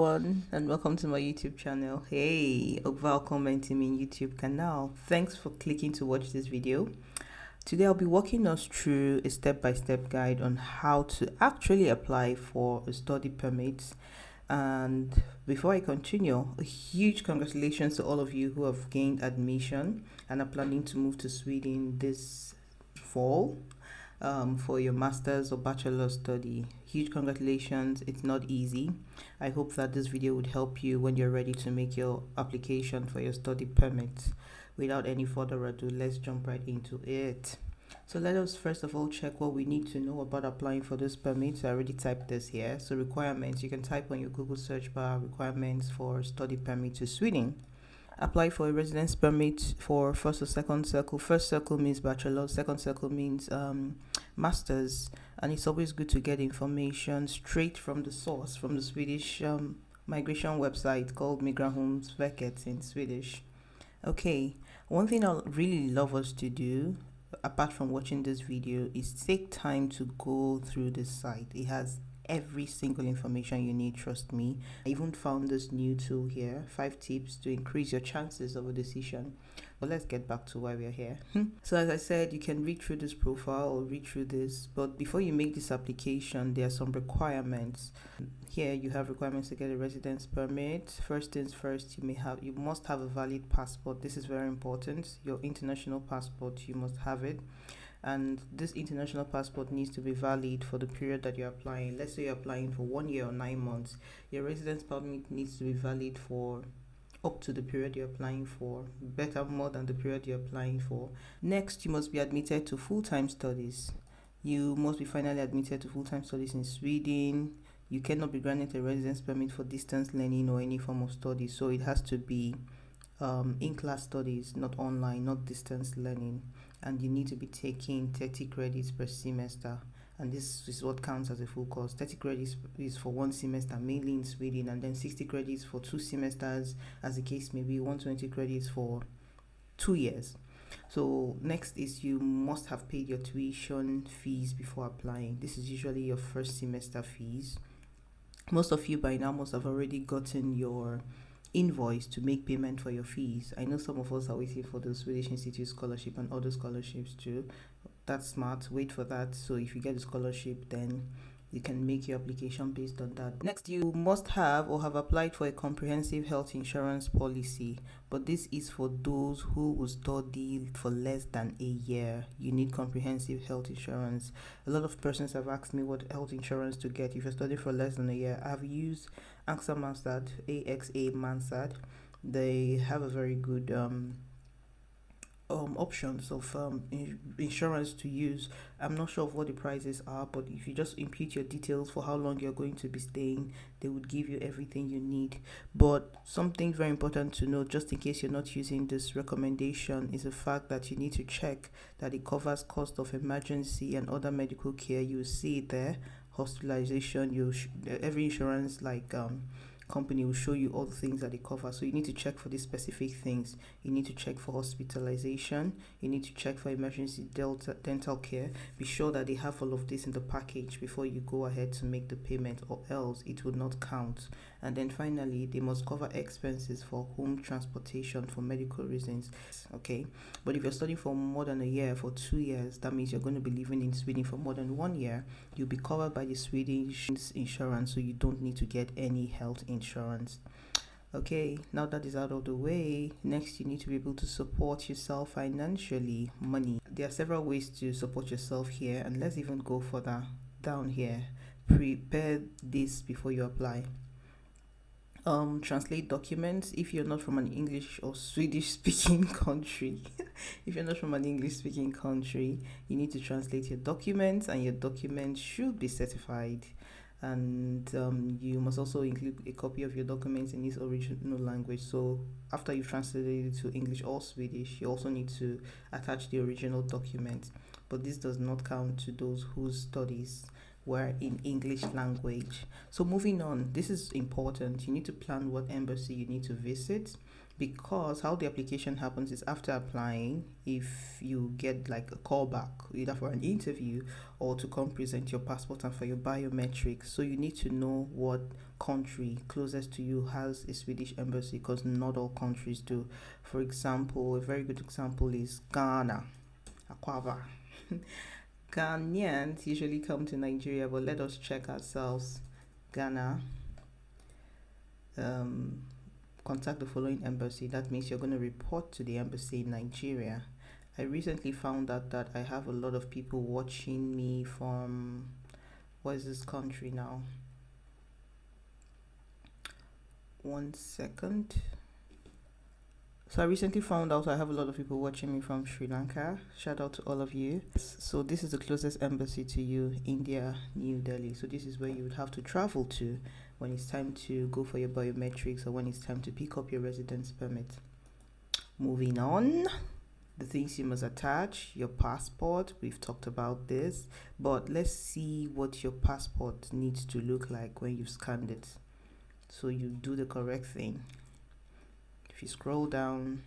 And welcome to my YouTube channel. Hey, welcome to my YouTube channel. Thanks for clicking to watch this video. Today I'll be walking us through a step-by-step guide on how to actually apply for a study permit. And before I continue, a huge congratulations to all of you who have gained admission and are planning to move to Sweden this fall. For your master's or bachelor's study. Huge congratulations, it's not easy. I hope that this video would help you when you're ready to make your application for your study permit. Without any further ado, let's jump right into it. So let us first of all check what we need to know about applying for this permit. I already typed this here. So requirements, you can type on your Google search bar requirements for study permit to Sweden. Apply for a residence permit for first or second circle. First circle means bachelor, second circle means masters, and it's always good to get information straight from the source, from the Swedish migration website called Migrationsverket in Swedish. Okay, one thing I'd really love us to do, apart from watching this video, is take time to go through this site. It has every single information you need, trust me. I even found this new tool here, 5 tips to increase your chances of a decision. But let's get back to why we're here. So as I said, you can read through this profile or read through this, but before you make this application, there are some requirements. Here you have requirements to get a residence permit. First things first, you must have a valid passport. This is very important. Your international passport, you must have it. And this international passport needs to be valid for the period that you're applying. Let's say you're applying for 1 year or 9 months. Your residence permit needs to be valid for up to the period you're applying for, better more than the period you're applying for. Next, you must be admitted to full-time studies. You must be finally admitted to full-time studies in Sweden. You cannot be granted a residence permit for distance learning or any form of study, so it has to be in-class studies, not online, not distance learning. And you need to be taking 30 credits per semester, and this is what counts as a full course. 30 credits is for 1 semester, mainly in Sweden, and then 60 credits for 2 semesters, as the case may be, 120 credits for 2 years. So next is you must have paid your tuition fees before applying. This is usually your first semester fees. Most of you by now must have already gotten your invoice to make payment for your fees. I know some of us are waiting for the Swedish Institute scholarship and other scholarships too. That's smart. Wait for that. So if you get a scholarship, then you can make your application based on that. Next, you must have or have applied for a comprehensive health insurance policy, but this is for those who will study for less than a year. You need comprehensive health insurance. A lot of persons have asked me what health insurance to get if you're studying for less than a year. I've used AXA Mansard, AXA Mansard. They have a very good options of insurance to use. I'm not sure of what the prices are, but if you just input your details for how long you're going to be staying, they would give you everything you need. But something very important to note, just in case you're not using this recommendation, is the fact that you need to check that it covers cost of emergency and other medical care. You see it there, hospitalization. Every insurance company will show you all the things that they cover, so you need to check for these specific things. You need to check for hospitalization, you need to check for emergency dental care. Be sure that they have all of this in the package before you go ahead to make the payment, or else it will not count. And then finally, they must cover expenses for home transportation for medical reasons. Okay, but if you're studying for more than a year, for 2 years, that means you're going to be living in Sweden for more than 1 year, you'll be covered by the Swedish insurance, so you don't need to get any health insurance. Okay, now that is out of the way, next you need to be able to support yourself financially. Money. There are several ways to support yourself here, and let's even go further down here. Prepare this before you apply. Translate documents if you're not from an English or Swedish speaking country. If you're not from an English speaking country, you need to translate your documents, and your documents should be certified. And you must also include a copy of your documents in its original language. So after you've translated it to English or Swedish, you also need to attach the original document. But this does not count to those whose studies were in English language. So moving on, this is important. You need to plan what embassy you need to visit, because how the application happens is after applying, if you get like a call back either for an interview or to come present your passport and for your biometrics, so you need to know what country closest to you has a Swedish embassy, because not all countries do. For example, a very good example is Ghana, Aquava. Ghanaians usually come to Nigeria, but let us check ourselves. Ghana, contact the following embassy. That means you're going to report to the embassy in Nigeria. I recently found out that I have a lot of people watching me from, what is this country now? One second. So I recently found out I have a lot of people watching me from Sri Lanka. Shout out to all of you. So this is the closest embassy to you, India, New Delhi. So this is where you would have to travel to when it's time to go for your biometrics or when it's time to pick up your residence permit. Moving on, the things you must attach, your passport. We've talked about this, but let's see what your passport needs to look like when you've scanned it, so you do the correct thing. If you scroll down,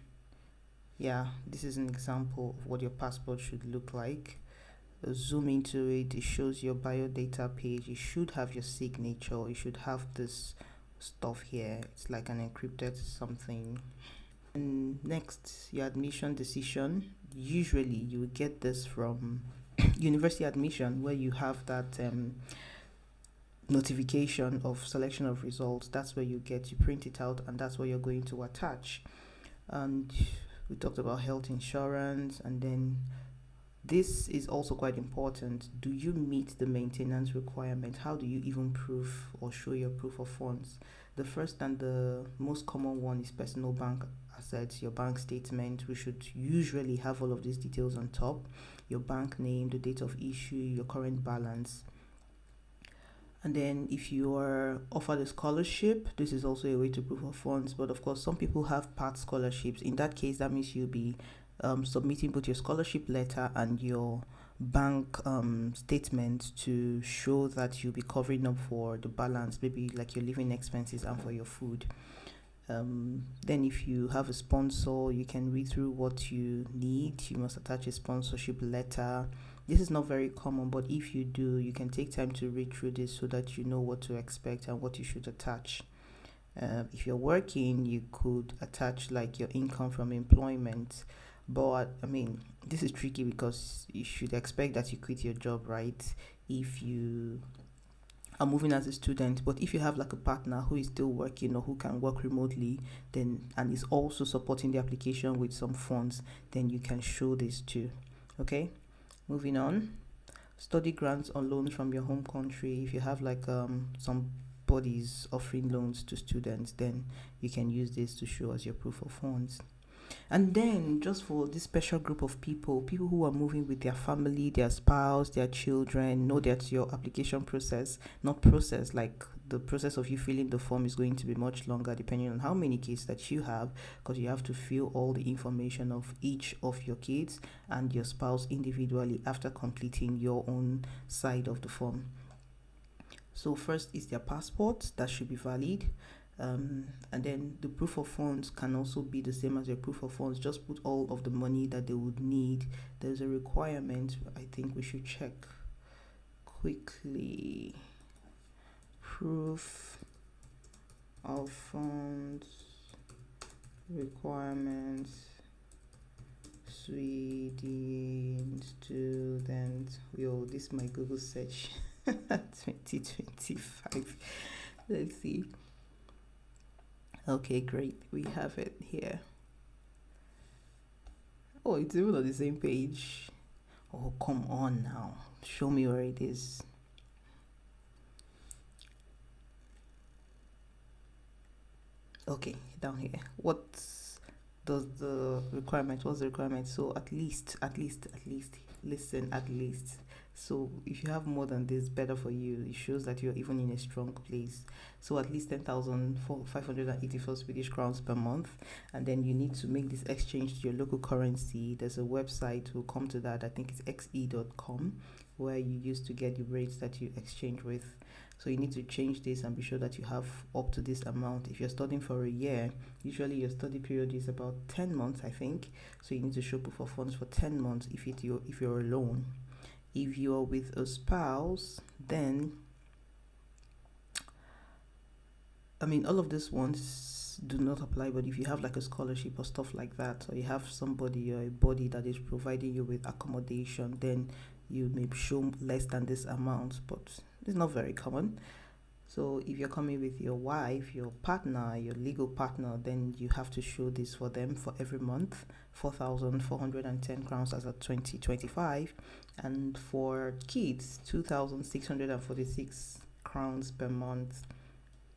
yeah, this is an example of what your passport should look like. Zoom into it, it shows your biodata page. It should have your signature. It should have this stuff here. It's like an encrypted something. And next, your admission decision. Usually you will get this from university admission, where you have that notification of selection of results. That's where you print it out, and that's what you're going to attach. And we talked about health insurance, and then this is also quite important. Do you meet the maintenance requirement? How do you even prove or show your proof of funds? The first and the most common one is personal bank assets, your bank statement. We should usually have all of these details on top: your bank name, the date of issue, your current balance. And then if you are offered a scholarship, this is also a way to proof of funds. But of course, some people have part scholarships. In that case, that means you'll be submitting both your scholarship letter and your bank statement to show that you'll be covering up for the balance, maybe like your living expenses and for your food. Then if you have a sponsor, you can read through what you need. You must attach a sponsorship letter. This is not very common, but if you do, you can take time to read through this so that you know what to expect and what you should attach. If you're working, you could attach like your income from employment. But I mean, this is tricky because you should expect that you quit your job, right? If you are moving as a student. But if you have like a partner who is still working or who can work remotely, then and is also supporting the application with some funds, then you can show this too. Okay, moving on. Study grants or loans from your home country. If you have like some bodies offering loans to students, then you can use this to show as your proof of funds. And then just for this special group of people who are moving with their family, their spouse, their children, know that your application process, not process, like the process of you filling the form is going to be much longer depending on how many kids that you have, because you have to fill all the information of each of your kids and your spouse individually after completing your own side of the form. So first is their passport, that should be valid. And then the proof of funds can also be the same as your proof of funds. Just put all of the money that they would need. There's a requirement I think we should check quickly. Proof of funds requirements, Sweden student. Yo, this is my Google search 2025. Let's see. Okay, great. We have it here. Oh, it's even on the same page. Oh, come on now. Show me where it is. Okay, down here. What's the requirement? What's the requirement? So at least, listen, at least. So if you have more than this, better for you. It shows that you're even in a strong place. So at least 10,584 Swedish crowns per month. And then you need to make this exchange to your local currency. There's a website, we'll come to that. I think it's xe.com, where you used to get the rates that you exchange with. So you need to change this and be sure that you have up to this amount. If you're studying for a year, usually your study period is about 10 months, I think. So you need to show proof of funds for 10 months if you're alone. If you're with a spouse, then all of these ones do not apply, but if you have like a scholarship or stuff like that, or you have somebody or a body that is providing you with accommodation, then you may show less than this amount, but it's not very common. So if you're coming with your wife, your partner, your legal partner, then you have to show this for them for every month, 4,410 crowns as of 2025, and for kids, 2,646 crowns per month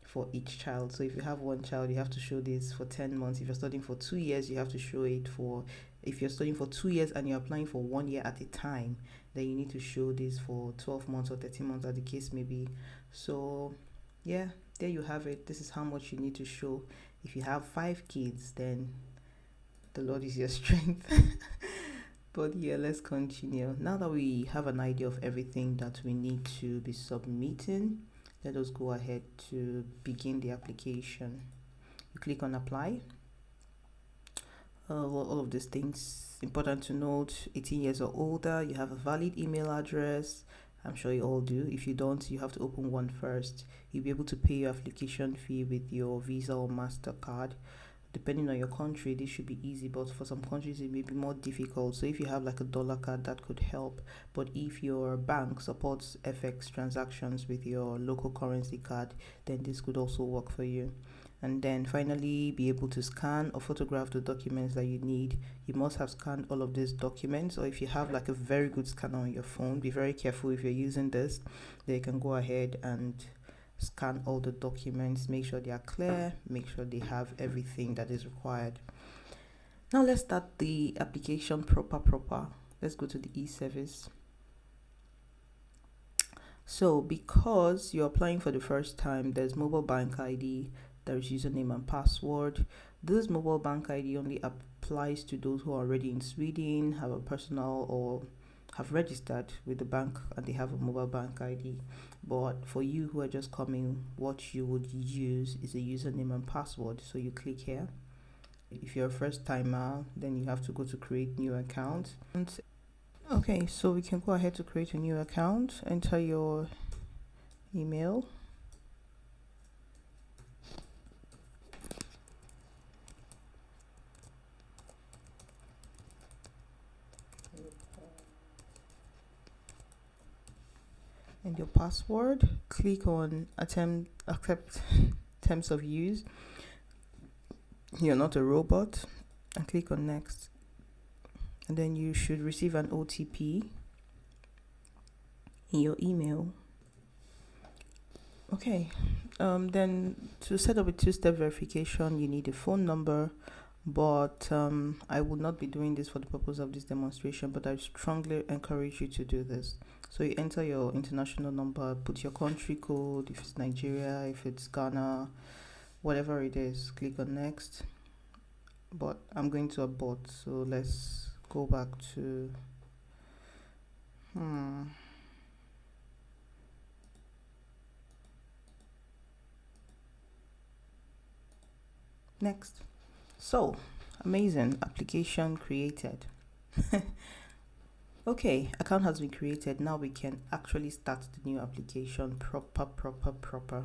for each child. So if you have one child, you have to show this for 10 months. If you're studying for 2 years, you have to show it for, if you're studying for 2 years and you're applying for 1 year at a time, then you need to show this for 12 months or 13 months, as the case may be. So yeah, there you have it. This is how much you need to show. If you have 5 kids, then the Lord is your strength. But yeah, let's continue. Now that we have an idea of everything that we need to be submitting, let us go ahead to begin the application. You click on apply. All of these things important to note: 18 years or older, you have a valid email address. I'm sure you all do. If you don't, you have to open one first. You'll be able to pay your application fee with your Visa or MasterCard. Depending on your country, this should be easy, but for some countries it may be more difficult. So if you have like a dollar card, that could help. But if your bank supports FX transactions with your local currency card, then this could also work for you. And then finally, be able to scan or photograph the documents that you need. You must have scanned all of these documents, or if you have like a very good scanner on your phone, be very careful if you're using this. They can go ahead and scan all the documents, make sure they are clear, make sure they have everything that is required. Now let's start the application proper. Let's go to the e-service. So because you're applying for the first time, there's mobile bank ID, there's username and password. This mobile bank ID only applies to those who are already in Sweden, have a personal or have registered with the bank and they have a mobile bank ID. But for you who are just coming, what you would use is a username and password. So you click here. If you're a first timer, then you have to go to create new account. Okay, so we can go ahead to create a new account. Enter your email. And your password. Click on accept terms of use. You're not a robot. And click on next. And then you should receive an OTP in your email. Okay. Then to set up a 2-step verification, you need a phone number. But I will not be doing this for the purpose of this demonstration, but I strongly encourage you to do this. So you enter your international number, put your country code, if it's Nigeria, if it's Ghana, whatever it is, click on next. But I'm going to abort, so let's go back to next. So amazing, application created. Okay, account has been created. Now we can actually start the new application proper.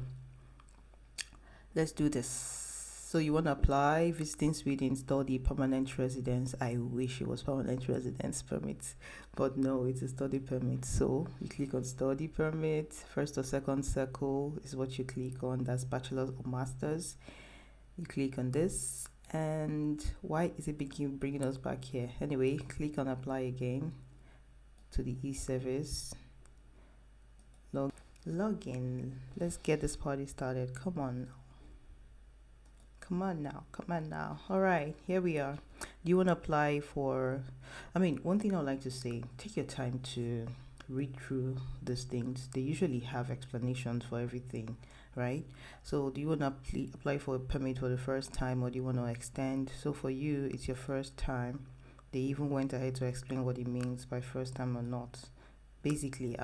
Let's do this. So you want to apply visiting Sweden, study permanent residence. I wish it was permanent residence permit, but no, it's a study permit. So you click on study permit. First or second circle is what you click on. That's bachelor's or master's. You click on this. And why is it bringing us back here? Anyway, click on apply again to the e-service. Login. Let's get this party started. Come on now. All right, here we are. Do you want to apply for, one thing I'd like to say, take your time to read through these things. They usually have explanations for everything, right? So do you want to apply for a permit for the first time, or do you want to extend? So for you, it's your first time. They even went ahead to explain what it means by first time or not. Basically,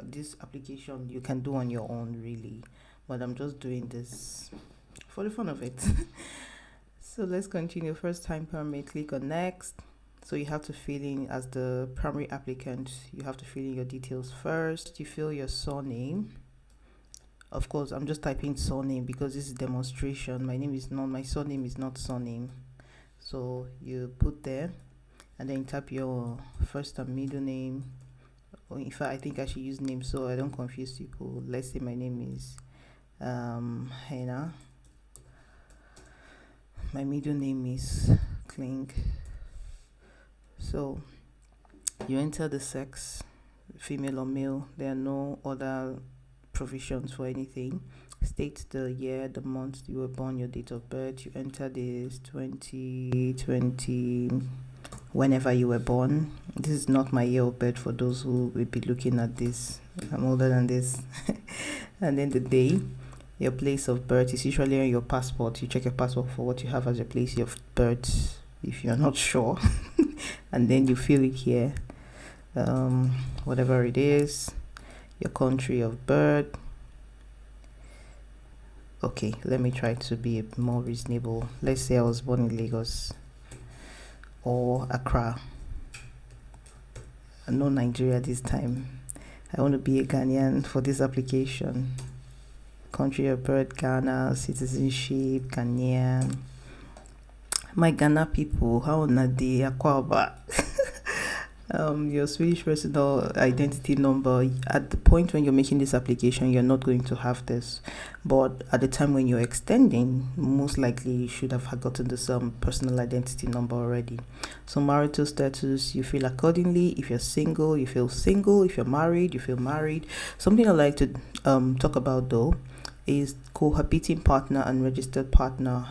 this application you can do on your own, really, but I'm just doing this for the fun of it. So let's continue. First time permit, click on next. So you have to fill in, as the primary applicant, you have to fill in your details first. You fill your surname. Of course, I'm just typing surname because this is demonstration. My surname is not surname. So you put there, and then type your first and middle name. Or in fact, I think I should use name so I don't confuse people. Let's say my name is Hannah. My middle name is Klink. So you enter the sex, female or male. There are no other provisions for anything. State the year, the month you were born, your date of birth. You enter this 2020, whenever you were born. This is not my year of birth for those who will be looking at this. I'm older than this. And then the day. Your place of birth is usually on your passport. You check your passport for what you have as your place of birth if you're not sure. And then you fill it here, whatever it is, your country of birth. Okay, let me try to be more reasonable. Let's say I was born in Lagos or Accra. No, Nigeria this time. I want to be a Ghanaian for this application. Country of birth, Ghana. Citizenship, Ghanaian. My Ghana people, how na the Akwaba? Your Swedish personal identity number. At the point when you're making this application, you're not going to have this, but at the time when you're extending, most likely you should have gotten this personal identity number already. So marital status, you feel accordingly. If you're single, you feel single. If you're married, you feel married. Something I like to talk about though is cohabiting partner and registered partner.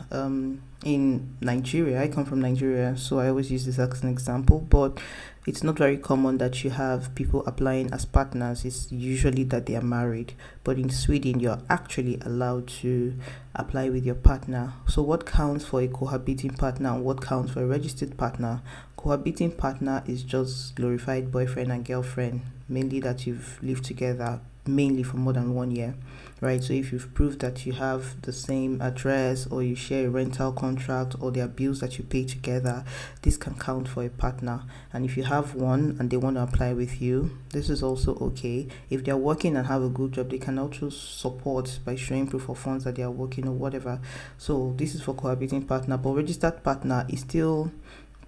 In Nigeria, I come from Nigeria, so I always use this as an example, but it's not very common that you have people applying as partners. It's usually that they are married, but in Sweden you're actually allowed to apply with your partner. So what counts for a cohabiting partner and what counts for a registered partner? Cohabiting partner is just glorified boyfriend and girlfriend, mainly that you've lived together mainly for more than 1 year, right? So if you've proved that you have the same address, or you share a rental contract, or there are bills that you pay together, this can count for a partner. And if you have one and they want to apply with you, this is also okay. If they're working and have a good job, they can also support by showing proof of funds that they are working or whatever. So this is for cohabiting partner, but registered partner is still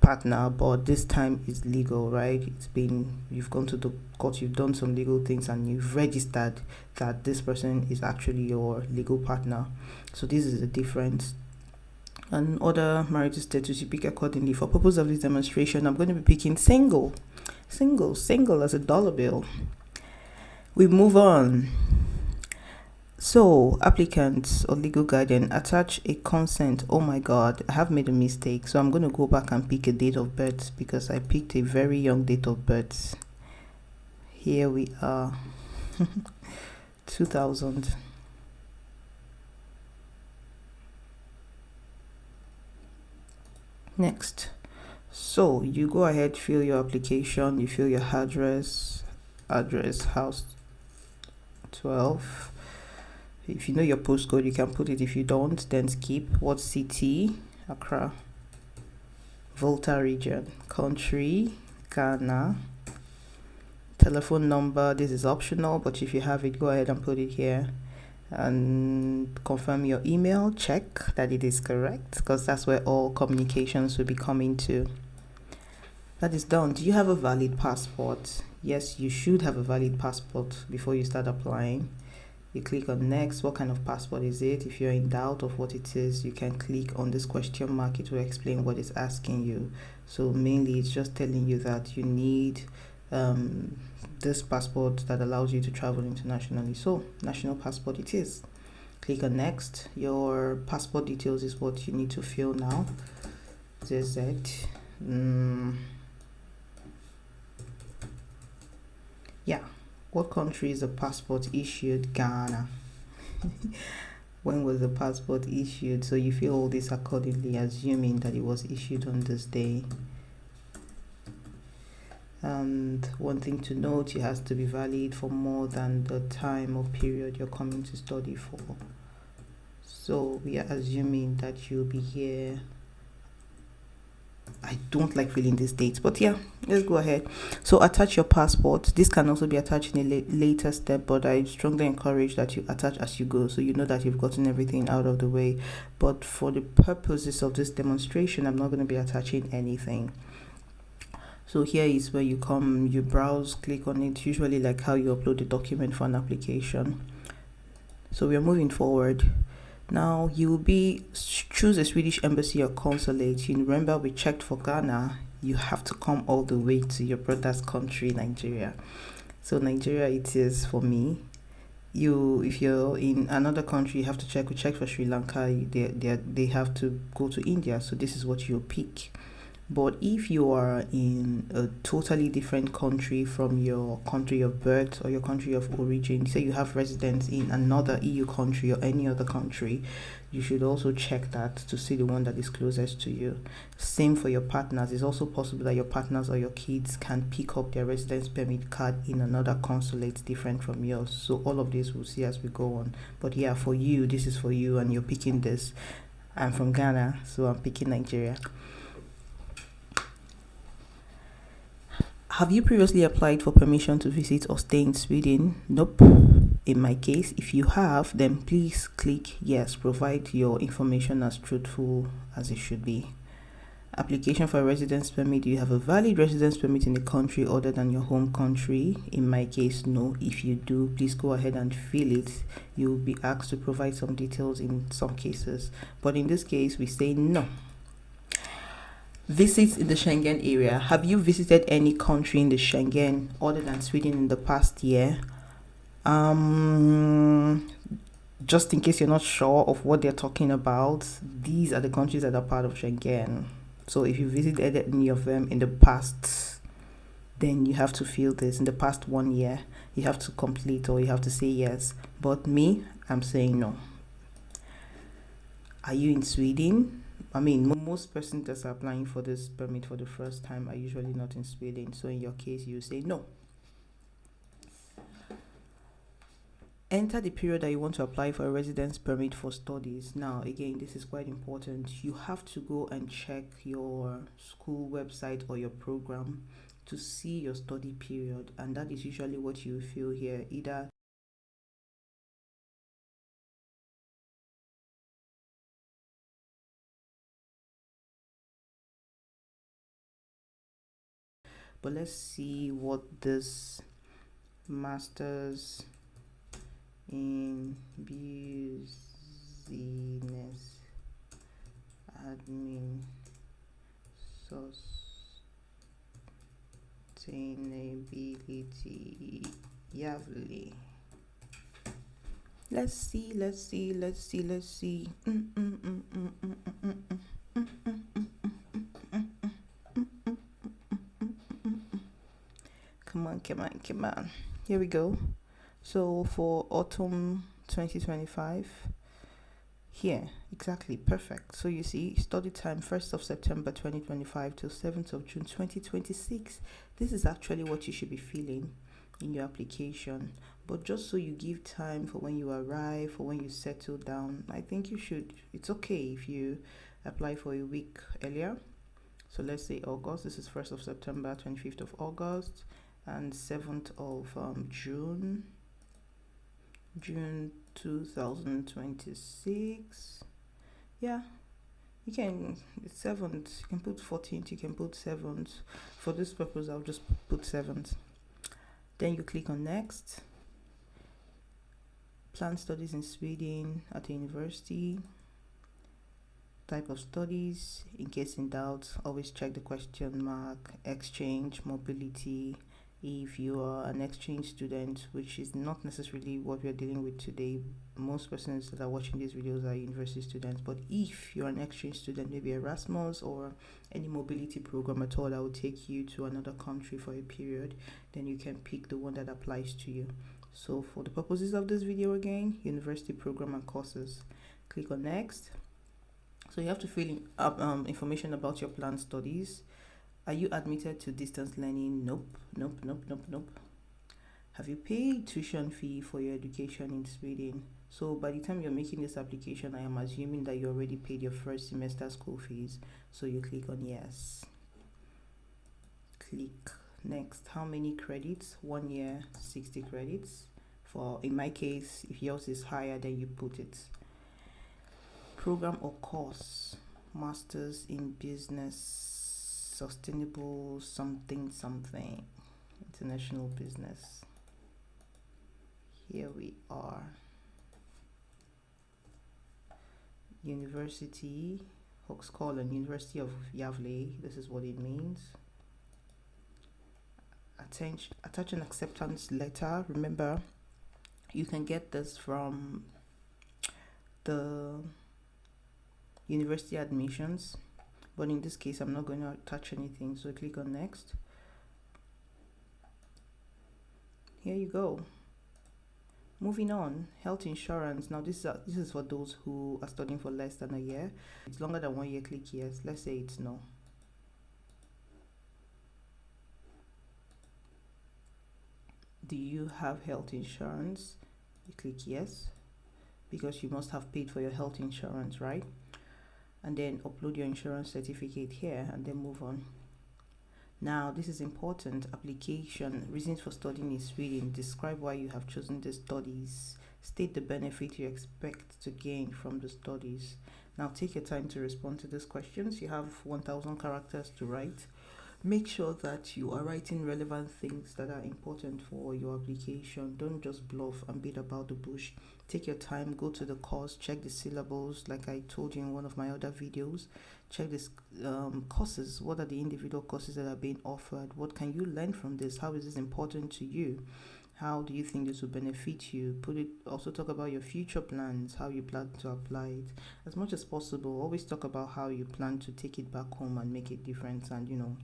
partner, but this time is legal, right? You've gone to the court, you've done some legal things, and you've registered that this person is actually your legal partner. So this is the difference. And other marital status, you pick accordingly. For purpose of this demonstration, I'm going to be picking single as a dollar bill. We move on. So, applicants or legal guardian, attach a consent. Oh my god, I have made a mistake. So I'm going to go back and pick a date of birth because I picked a very young date of birth. Here we are. 2000. Next. So you go ahead, fill your application, you fill your address, house 12. If you know your postcode, you can put it. If you don't, then skip. What city? Accra. Volta region. Country? Ghana. Telephone number, this is optional, but if you have it, go ahead and put it here. And confirm your email. Check that it is correct, because that's where all communications will be coming to. That is done. Do you have a valid passport? Yes, you should have a valid passport before you start applying. You click on next. What kind of passport is it? If you're in doubt of what it is, you can click on this question mark. It will explain what it's asking you. So mainly it's just telling you that you need this passport that allows you to travel internationally. So national passport it is. Click on next. Your passport details is what you need to fill now. ZZ. Yeah. What country is the passport issued? Ghana. When was the passport issued? So you fill all this accordingly, assuming that it was issued on this day. And one thing to note, it has to be valid for more than the time or period you're coming to study for. So we are assuming that you'll be here. I don't like filling these dates, but yeah, let's go ahead. So attach your passport. This can also be attached in a later step, but I strongly encourage that you attach as you go, so you know that you've gotten everything out of the way. But for the purposes of this demonstration, I'm not going to be attaching anything. So here is where you come, you browse, click on it, usually like how you upload the document for an application. So we are moving forward. Now you will choose a Swedish embassy or consulate. You remember we checked for Ghana. You have to come all the way to your brother's country, Nigeria. So Nigeria it is for me. If you're in another country, you have to check. We check for Sri Lanka. They have to go to India. So this is what you'll pick. But if you are in a totally different country from your country of birth or your country of origin, say you have residence in another EU country or any other country, you should also check that to see the one that is closest to you. Same for your partners. It's also possible that your partners or your kids can pick up their residence permit card in another consulate different from yours. So all of this we'll see as we go on. But yeah, for you, this is for you and you're picking this. I'm from Ghana, so I'm picking Nigeria. Have you previously applied for permission to visit or stay in Sweden? Nope. In my case, if you have, then please click yes. Provide your information as truthful as it should be. Application for a residence permit. Do you have a valid residence permit in a country other than your home country? In my case, no. If you do, please go ahead and fill it. You will be asked to provide some details in some cases. But in this case, we say no. Visits in the Schengen area. Have you visited any country in the Schengen other than Sweden in the past year? Just in case you're not sure of what they're talking about, these are the countries that are part of Schengen. So if you visited any of them in the past, then you have to fill this. In the past 1 year, you have to complete or you have to say yes. But me, I'm saying no. Are you in Sweden? I mean, most persons that are applying for this permit for the first time are usually not in Sweden. So in your case, you say no. Enter the period that you want to apply for a residence permit for studies. Now, again, this is quite important. You have to go and check your school website or your program to see your study period. And that is usually what you feel here. Either but let's see what this master's in business admin sustainability yearly. Let's see. Come on. Here we go. So for autumn 2025, here, exactly, perfect. So you see, study time 1st of September 2025 till 7th of June 2026. This is actually what you should be feeling in your application. But just so you give time for when you arrive, for when you settle down, I think you should, it's okay if you apply for a week earlier. So let's say August, this is 1st of September, 25th of August, and 7th of June 2026. Yeah, you can, it's 7th, you can put 14th, you can put 7th. For this purpose, I'll just put 7th. Then you click on next. Plan studies in Sweden at a university. Type of studies. In case in doubt, always check the question mark. Exchange, mobility. If you are an exchange student, which is not necessarily what we are dealing with today, most persons that are watching these videos are university students, but if you're an exchange student, maybe Erasmus or any mobility program at all that will take you to another country for a period, then you can pick the one that applies to you. So for the purposes of this video, again, university program and courses. Click on next. So you have to fill in information about your planned studies. Are you admitted to distance learning? Nope, nope, nope, nope, nope. Have you paid tuition fee for your education in Sweden? So by the time you're making this application, I am assuming that you already paid your first semester school fees. So you click on yes. Click next. How many credits? 1 year, 60 credits. For in my case, if yours is higher, then you put it. Program or course, masters in business, sustainable something, international business. Here we are. University, Högskolan, University of Gävle. This is what it means. Attach an acceptance letter. Remember, you can get this from the university admissions, but in this case I'm not going to attach anything, so click on next. Here you go. Moving on, health insurance. Now this is for those who are studying for less than a year. If it's longer than 1 year, click yes. Let's say it's no. Do you have health insurance? You click yes, because you must have paid for your health insurance, right? And then upload your insurance certificate here and then move on. Now this is important. Application, reasons for studying in Sweden. Describe why you have chosen the studies. State the benefit you expect to gain from the studies. Now take your time to respond to these questions. You have 1,000 characters to write. Make sure that you are writing relevant things that are important for your application. Don't just bluff and beat about the bush. Take your time, go to the course, check the syllables like I told you in one of my other videos. Check this courses. What are the individual courses that are being offered? What can you learn from this? How is this important to you? How do you think this will benefit you? Also talk about your future plans, how you plan to apply it. As much as possible, always talk about how you plan to take it back home and make a difference and,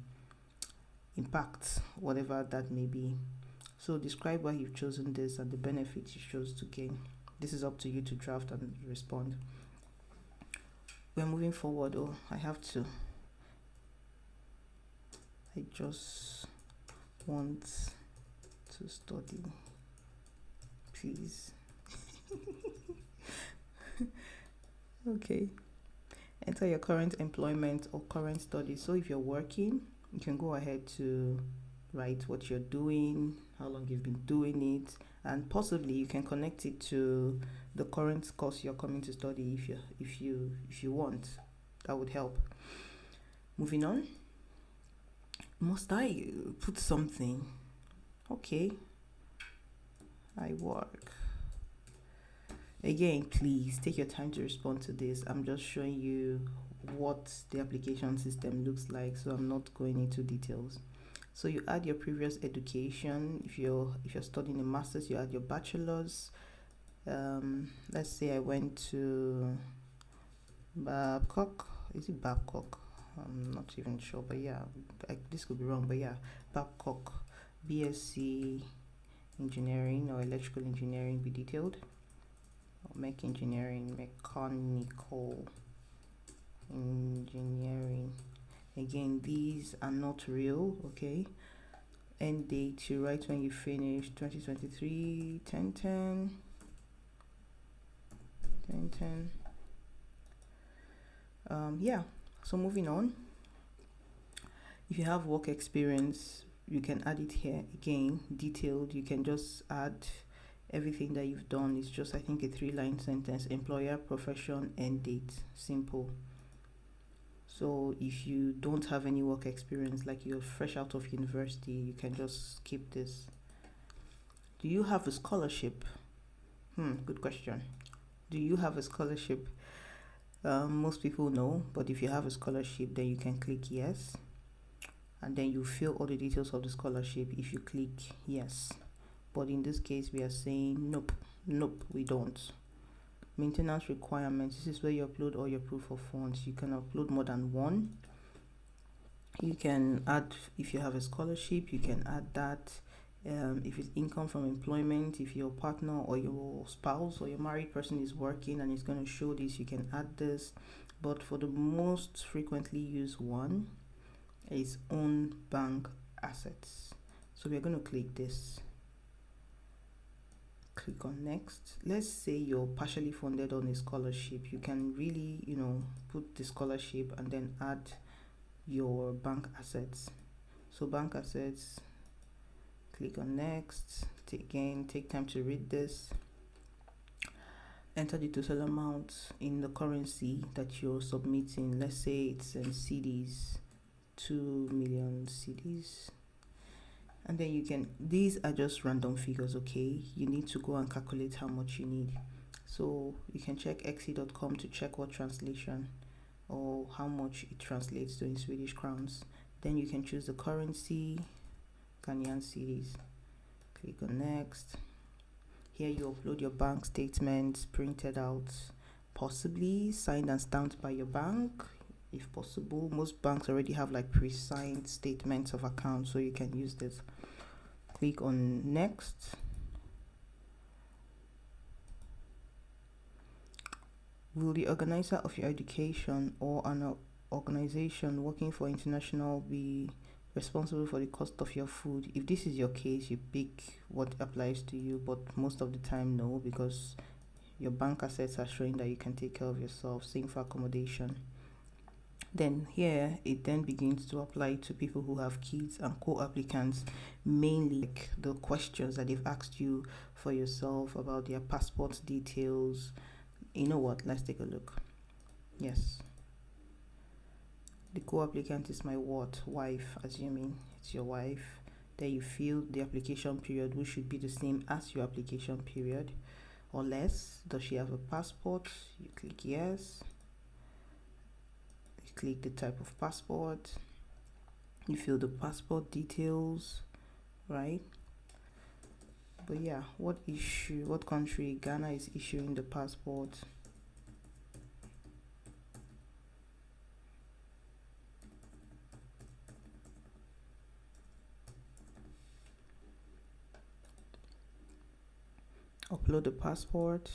impact, whatever that may be. So describe why you've chosen this and the benefits you chose to gain. This is up to you to draft and respond. We're moving forward. I just want to study, please. Okay. Enter your current employment or current studies. So if you're working, you can go ahead to write what you're doing, how long you've been doing it, and possibly you can connect it to the current course you're coming to study if you want. That would help. Moving on. Must I put something? Okay. I work. Again, please take your time to respond to this. I'm just showing you what the application system looks like, so I'm not going into details. So you add your previous education. If you're studying a master's, you add your bachelor's. Let's say I went to Babcock. Is it Babcock? I'm not even sure, but yeah, this could be wrong, but yeah, Babcock, BSc engineering or electrical engineering, be detailed. Mechanical engineering. Again, these are not real, okay? End date, you write when you finish, 2023, 10/10. Yeah, so moving on. If you have work experience, you can add it here. Again, detailed. You can just add everything that you've done. It's just, I think, a 3-line sentence. Employer, profession, end date. Simple. So if you don't have any work experience, like you're fresh out of university, you can just skip this. Do you have a scholarship? Good question. Do you have a scholarship? Most people know, but if you have a scholarship, then you can click yes, and then you fill all the details of the scholarship if you click yes. But in this case, we are saying nope, we don't. Maintenance requirements. This is where you upload all your proof of funds. You can upload more than one. You can add, if you have a scholarship, you can add that. If it's income from employment, if your partner or your spouse or your married person is working and it's going to show this, you can add this. But for the most frequently used one, his own bank assets. So we're going to click this. Click on next. Let's say you're partially funded on a scholarship. You can really, put the scholarship and then add your bank assets. So bank assets, click on next. Again, take time to read this. Enter the total amount in the currency that you're submitting. Let's say it's in cedis, 2 million cedis. And then you can, these are just random figures, okay? You need to go and calculate how much you need. So you can check xe.com to check what translation or how much it translates to in Swedish crowns. Then you can choose the currency, Ghanaian cedis. Click on next. Here you upload your bank statements printed out, possibly signed and stamped by your bank if possible. Most banks already have like pre-signed statements of accounts, so you can use this. Click on next. Will the organizer of your education or an organization working for international be responsible for the cost of your food? If this is your case, you pick what applies to you, but most of the time no, because your bank assets are showing that you can take care of yourself. Same for accommodation. Then here it then begins to apply to people who have kids and co-applicants, mainly like the questions that they've asked you for yourself about their passport details. You know what, let's take a look. Yes, the co-applicant is my wife, assuming it's your wife. Then you fill the application period, which should be the same as your application period or less. Does she have a passport? You click yes. You click the type of passport. You fill the passport details, right? But yeah, what country? Ghana is issuing the passport. Upload the passport.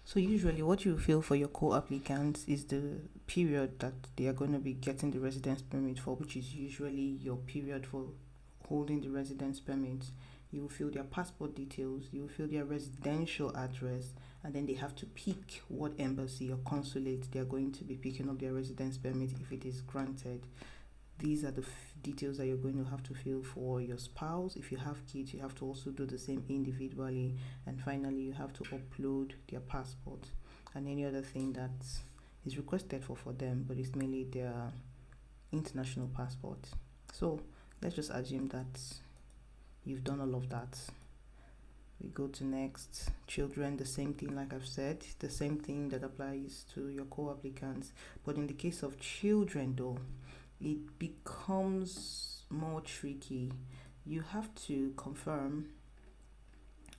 So usually what you fill for your co-applicants is the period that they are going to be getting the residence permit for, which is usually your period for holding the residence permit. You will fill their passport details, you will fill their residential address, and then they have to pick what embassy or consulate they are going to be picking up their residence permit if it is granted. These are the details that you're going to have to fill for your spouse. If you have kids, you have to also do the same individually. And finally, you have to upload their passport and any other thing that is requested for them, but it's mainly their international passport. So let's just assume that you've done all of that. We go to next. Children, the same thing, like I've said, the same thing that applies to your co-applicants. But in the case of children though, it becomes more tricky. You have to confirm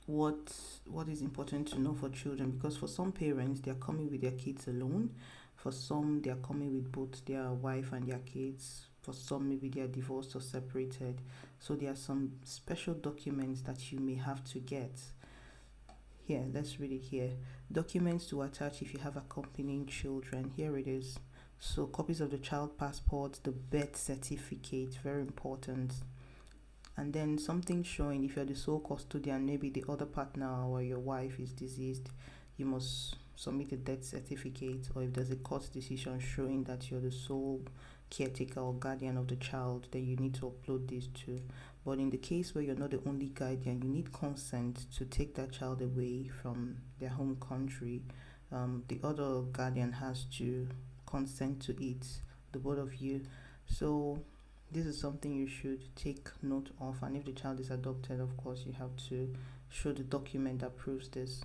what is important to know for children, because for some parents they are coming with their kids alone, for some they are coming with both their wife and their kids, for some maybe they are divorced or separated. So there are some special documents that you may have to get. Here, let's read it here. Documents to attach if you have accompanying children. Here it is. So copies of the child passport, the birth certificate, very important. And then something showing if you're the sole custodian, maybe the other partner or your wife is deceased, you must submit a death certificate, or if there's a court decision showing that you're the sole caretaker or guardian of the child, then you need to upload these too. But in the case where you're not the only guardian, you need consent to take that child away from their home country. The other guardian has to consent to it, the both of you. So this is something you should take note of, and if the child is adopted, of course you have to show the document that proves this.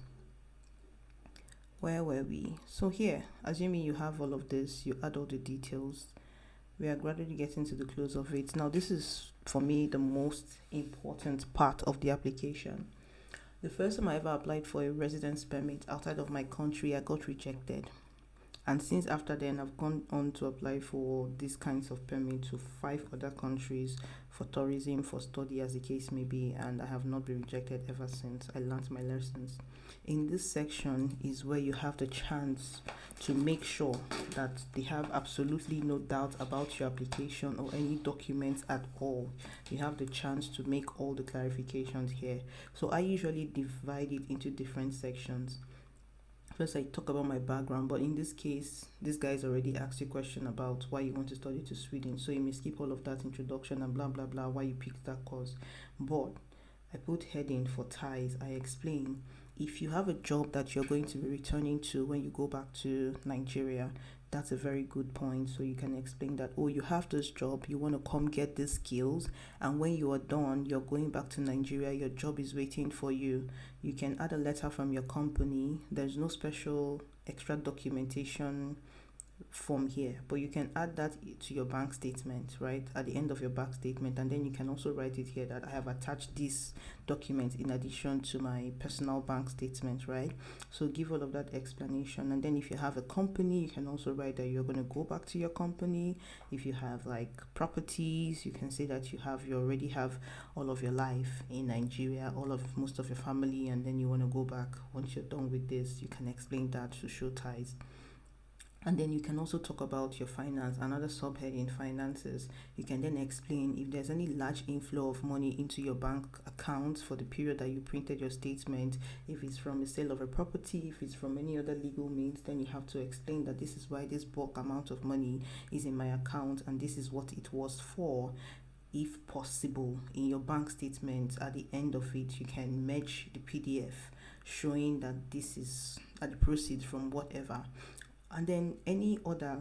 Where were we? So here, assuming you have all of this, you add all the details. We are gradually getting to the close of it. Now this is for me the most important part of the application. The first time I ever applied for a residence permit outside of my country, I got rejected. And since after then, I've gone on to apply for these kinds of permit to 5 other countries for tourism, for study, as the case may be, and I have not been rejected ever since. I learned my lessons. In this section is where you have the chance to make sure that they have absolutely no doubt about your application or any documents at all. You have the chance to make all the clarifications here. So I usually divide it into different sections. First, I talk about my background, but in this case, this guy's already asked you a question about why you want to study to Sweden, so you may skip all of that introduction and blah blah blah why you picked that course. But I put heading for ties. I explain if you have a job that you're going to be returning to when you go back to Nigeria, that's a very good point. So you can explain that, oh, you have this job, you want to come get these skills, and when you are done, you're going back to Nigeria, your job is waiting for you. You can add a letter from your company. There's no special extra documentation form here, but you can add that to your bank statement, right, at the end of your bank statement, and then you can also write it here that I have attached this document in addition to my personal bank statement, right? So give all of that explanation. And then if you have a company, you can also write that you're going to go back to your company. If you have like properties, you can say that you already have all of your life in Nigeria, most of your family, and then you want to go back once you're done with this. You can explain that to show ties. And then you can also talk about your finance, another subheading, finances. You can then explain if there's any large inflow of money into your bank account for the period that you printed your statement. If it's from the sale of a property, if it's from any other legal means, then you have to explain that this is why this bulk amount of money is in my account and this is what it was for. If possible, in your bank statement, at the end of it, you can merge the PDF showing that this is the proceeds from whatever. And then any other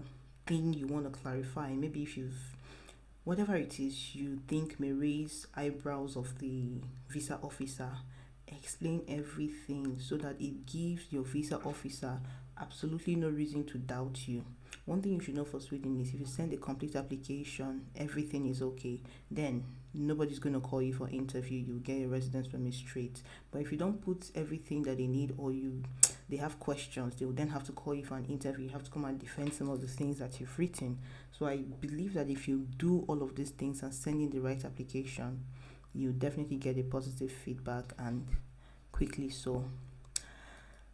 thing you want to clarify, maybe if whatever it is you think may raise eyebrows of the visa officer, explain everything so that it gives your visa officer absolutely no reason to doubt you. One thing you should know for Sweden is if you send a complete application, everything is okay, then nobody's going to call you for interview. You get a residence permit straight. But if you don't put everything that they need, or they have questions, they will then have to call you for an interview. You have to come and defend some of the things that you've written. So I believe that if you do all of these things and send in the right application, you definitely get a positive feedback, and quickly so.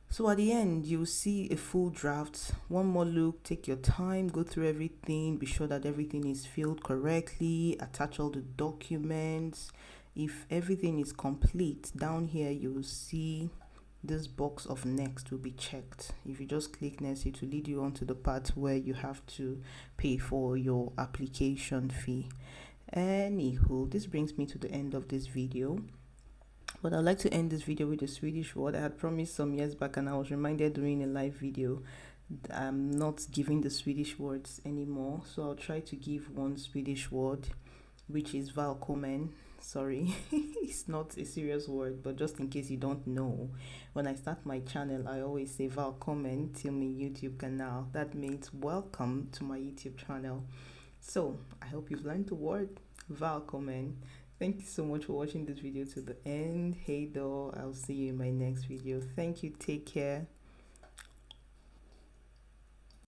So at the end, you'll see a full draft. One more look, take your time, go through everything, be sure that everything is filled correctly, attach all the documents. If everything is complete, down here you'll see this box of next will be checked. If you just click next, it will lead you on to the part where you have to pay for your application fee. Anywho, this brings me to the end of this video. But I'd like to end this video with a Swedish word. I had promised some years back and I was reminded during a live video I'm not giving the Swedish words anymore. So I'll try to give one Swedish word, which is välkommen. Sorry, it's not a serious word, but just in case you don't know, when I start my channel, I always say välkommen till min YouTube kanal. That means welcome to my YouTube channel. So I hope you've learned the word välkommen. Thank you so much for watching this video to the end. Hey though, I'll see you in my next video. Thank you. Take care.